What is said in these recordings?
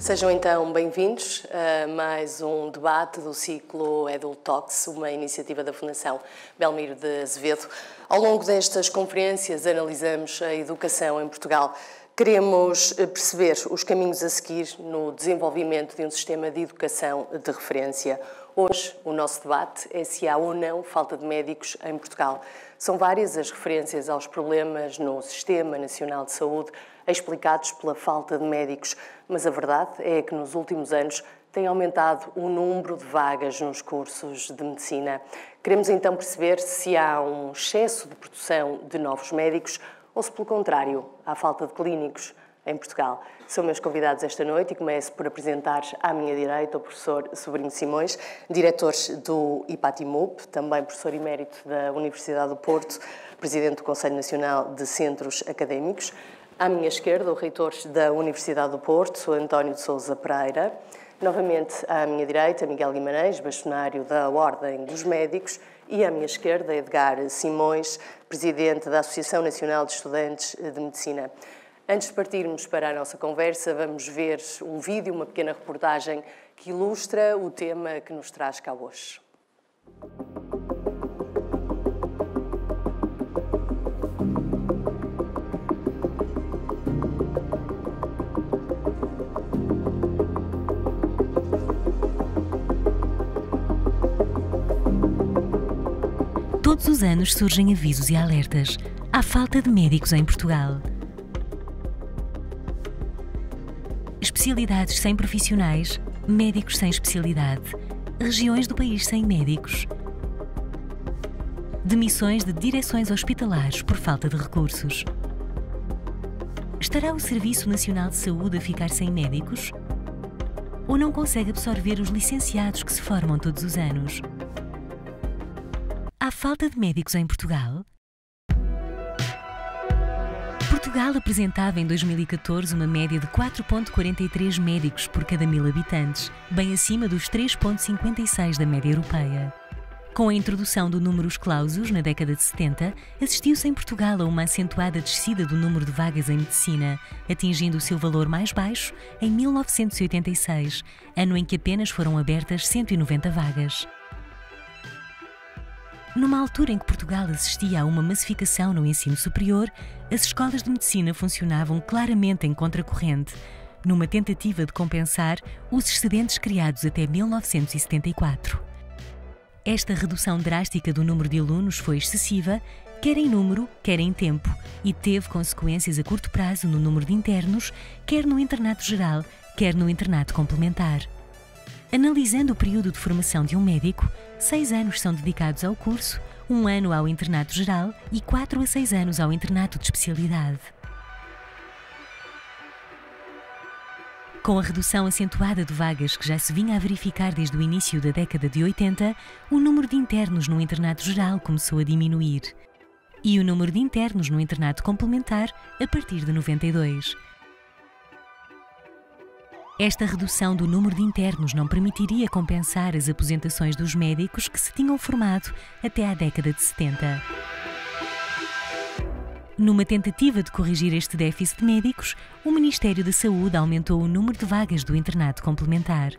Sejam então bem-vindos a mais um debate do ciclo EduTalks, uma iniciativa da Fundação Belmiro de Azevedo. Ao longo destas conferências analisamos a educação em Portugal. Queremos perceber os caminhos a seguir no desenvolvimento de um sistema de educação de referência. Hoje, o nosso debate é se há ou não falta de médicos em Portugal. São várias as referências aos problemas no Sistema Nacional de Saúde explicados pela falta de médicos, mas a verdade é que nos últimos anos tem aumentado o número de vagas nos cursos de medicina. Queremos então perceber se há um excesso de produção de novos médicos ou se, pelo contrário, há falta de clínicos em Portugal. São meus convidados esta noite e começo por apresentar à minha direita o professor Sobrinho Simões, diretor do IPATIMUP, também professor emérito da Universidade do Porto, presidente do Conselho Nacional de Centros Académicos. À minha esquerda, o reitor da Universidade do Porto, António de Sousa Pereira. Novamente, à minha direita, Miguel Guimarães, bastonário da Ordem dos Médicos. E à minha esquerda, Edgar Simões, presidente da Associação Nacional de Estudantes de Medicina. Antes de partirmos para a nossa conversa, vamos ver um vídeo, uma pequena reportagem que ilustra o tema que nos traz cá hoje. Todos os anos surgem avisos e alertas. Há falta de médicos em Portugal. Especialidades sem profissionais, médicos sem especialidade, regiões do país sem médicos. Demissões de direções hospitalares por falta de recursos. Estará o Serviço Nacional de Saúde a ficar sem médicos? Ou não consegue absorver os licenciados que se formam todos os anos? Há falta de médicos em Portugal? Portugal apresentava em 2014 uma média de 4,43 médicos por cada 1000 habitantes, bem acima dos 3,56 da média europeia. Com a introdução do numerus clausus na década de 70, assistiu-se em Portugal a uma acentuada descida do número de vagas em medicina, atingindo o seu valor mais baixo em 1986, ano em que apenas foram abertas 190 vagas. Numa altura em que Portugal assistia a uma massificação no ensino superior, as escolas de medicina funcionavam claramente em contracorrente, numa tentativa de compensar os excedentes criados até 1974. Esta redução drástica do número de alunos foi excessiva, quer em número, quer em tempo, e teve consequências a curto prazo no número de internos, quer no internato geral, quer no internato complementar. Analisando o período de formação de um médico, 6 anos são dedicados ao curso, 1 ano ao internato geral e 4 a 6 anos ao internato de especialidade. Com a redução acentuada de vagas que já se vinha a verificar desde o início da década de 80, o número de internos no internato geral começou a diminuir. E o número de internos no internato complementar a partir de 92. Esta redução do número de internos não permitiria compensar as aposentações dos médicos que se tinham formado até à década de 70. Numa tentativa de corrigir este déficit de médicos, o Ministério da Saúde aumentou o número de vagas do internato complementar.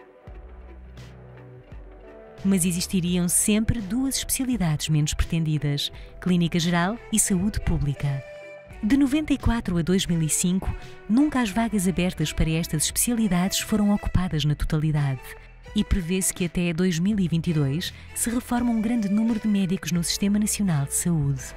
Mas existiriam sempre 2 especialidades menos pretendidas: Clínica Geral e Saúde Pública. De 94 a 2005, nunca as vagas abertas para estas especialidades foram ocupadas na totalidade. E prevê-se que até 2022 se reforma um grande número de médicos no Sistema Nacional de Saúde.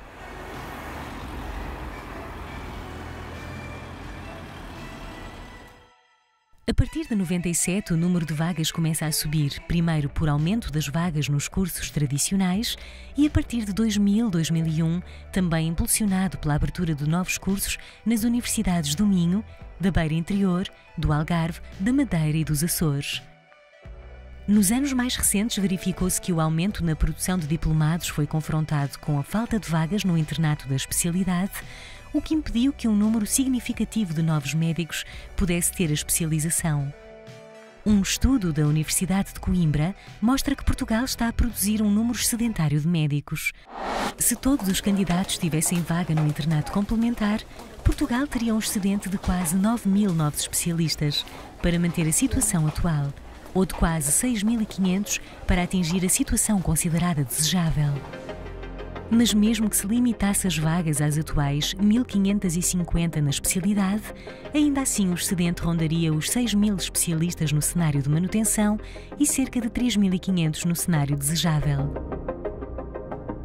A partir de 97, o número de vagas começa a subir, primeiro por aumento das vagas nos cursos tradicionais e a partir de 2000-2001, também impulsionado pela abertura de novos cursos nas universidades do Minho, da Beira Interior, do Algarve, da Madeira e dos Açores. Nos anos mais recentes, verificou-se que o aumento na produção de diplomados foi confrontado com a falta de vagas no internato da especialidade, o que impediu que um número significativo de novos médicos pudesse ter a especialização. Um estudo da Universidade de Coimbra mostra que Portugal está a produzir um número sedentário de médicos. Se todos os candidatos tivessem vaga no internato complementar, Portugal teria um excedente de quase 9.000 novos especialistas para manter a situação atual, ou de quase 6.500 para atingir a situação considerada desejável. Mas mesmo que se limitasse as vagas às atuais 1.550 na especialidade, ainda assim o excedente rondaria os 6.000 especialistas no cenário de manutenção e cerca de 3.500 no cenário desejável.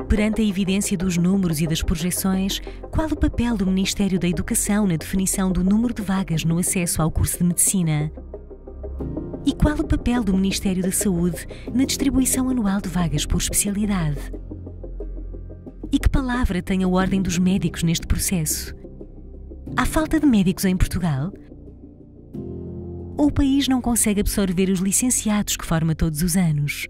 Perante a evidência dos números e das projeções, qual o papel do Ministério da Educação na definição do número de vagas no acesso ao curso de Medicina? E qual o papel do Ministério da Saúde na distribuição anual de vagas por especialidade? E que palavra tem a Ordem dos Médicos neste processo? Há falta de médicos em Portugal? Ou o país não consegue absorver os licenciados que forma todos os anos?